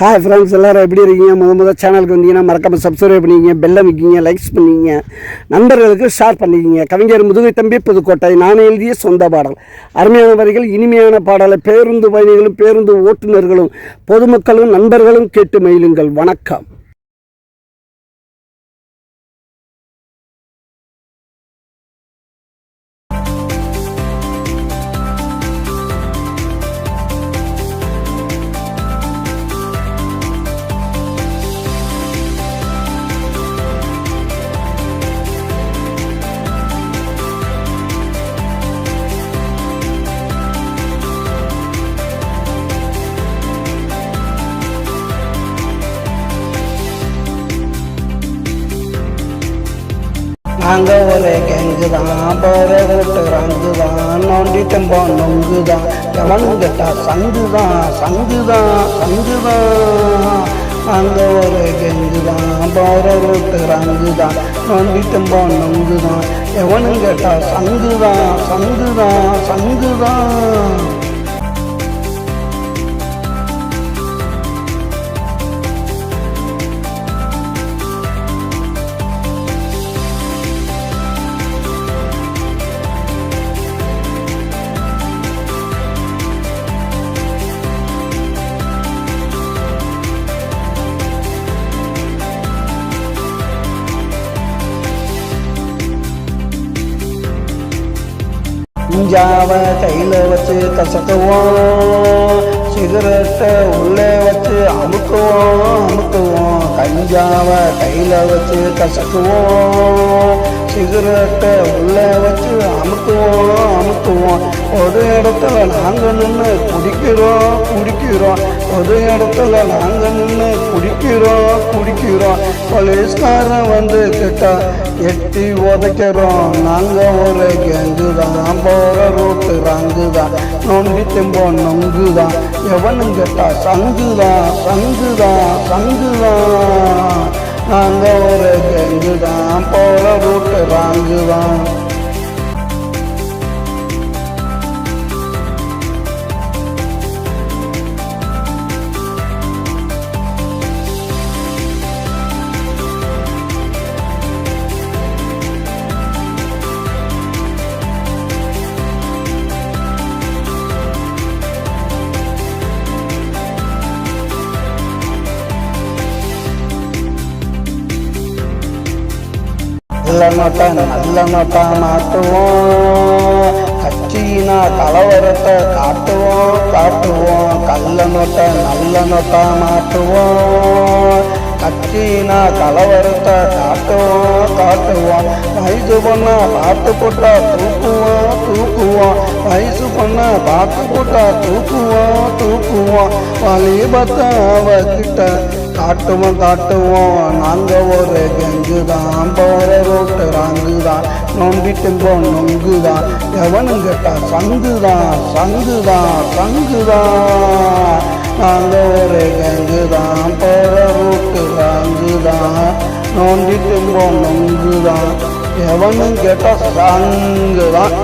Hi friends, எல்லோரும் எப்படி இருக்கீங்க? முதல் சேனலுக்கு வந்தீங்கன்னா மறக்காமல் சப்ஸ்கிரைப் பண்ணிக்கிங்க, பெல்லை வைக்கிங்க, லைக்ஸ் பண்ணிக்கிங்க, நண்பர்களுக்கு ஷேர் பண்ணிக்கிங்க. கவிஞர் முதுகை தம்பி புதுக்கோட்டை. நான் எழுதிய சொந்த பாடல். அருமையான வரிகள், இனிமையான பாடலை பேருந்து பயணிகளும் பேருந்து ஓட்டுநர்களும் பொதுமக்களும் நண்பர்களும் கேட்டு மகிழுங்கள். வணக்கம். நாங்கள் ஒரு கேங்கு தான், போகிற ரோட்டு ரங்கு தான், நோண்டிட்டும் நொங்கு தான், எவனும் கேட்டா சங்கு தான், சங்கு தான், சங்கு தான். நாங்கள் ஒரு கேங்கு தான், போகிற ரோட்டு ரங்கு தான், நோண்டிட்டும் நொங்கு தான், எவனும் கேட்டா சங்கு தான், சங்கு தான், சங்கு தான். இஞ்சாவை கையில் வச்சு கசக்குவோம், சிகரெட்டை உள்ளே வச்சு அமுக்குவோம். கஞ்சாவை கையில் வச்சு கசக்குவோம், சிகரெட்டை உள்ளே வச்சு அமுக்குவோம். ஒரு இடத்துல நாங்கள் நின்று குடிக்கிறோம், ஒரு இடத்துல நாங்கள் நின்று குடிக்கிறோம். போலீஸ்காரன் வந்து கிட்டா எட்டி உதைக்கிறோம். நாங்கள் ஒரு கேங்கு தான், போகிற ரோட்டு ரங்கு தான், நோண்டி திம்போம் நொங்கு தான், எவனும் கேட்டா சங்கு தான், சங்கு தான், சங்கு தான். நாங்கள் ஒரு கேங்கு தான், போகிற ரோட்டு ரங்கு தான். நல்ல நோட்டா மாட்டுவோம், கட்சியினா கலவரத்தை காட்டுவோம். கள்ள நோட்டை நல்ல நோட்டா மாட்டுவோம், கட்சியினா கலவரத்தை காட்டுவோம். வயசு பொண்ணா பார்த்து போட்டா தூக்குவோம், வயசு பொண்ணா பார்த்து போட்டா தூக்குவோம். வாலிபத்தை அவகிட்ட காட்டுவோம். நாங்கள் ஒரு கெங்கு தான், போகிற ரோட்டு ரங்கு தான், நோண்டிட்டும் நொங்கு தான், எவனும் கேட்டா சங்கு தான், சங்கு தான், சங்கு தான். நாங்கள் ஒரு கெங்கு தான், போகிற ரோட்டு ரங்கு தான், நோண்டிட்டும் நொங்கு தான், எவனும் கேட்டா சங்கு தான்.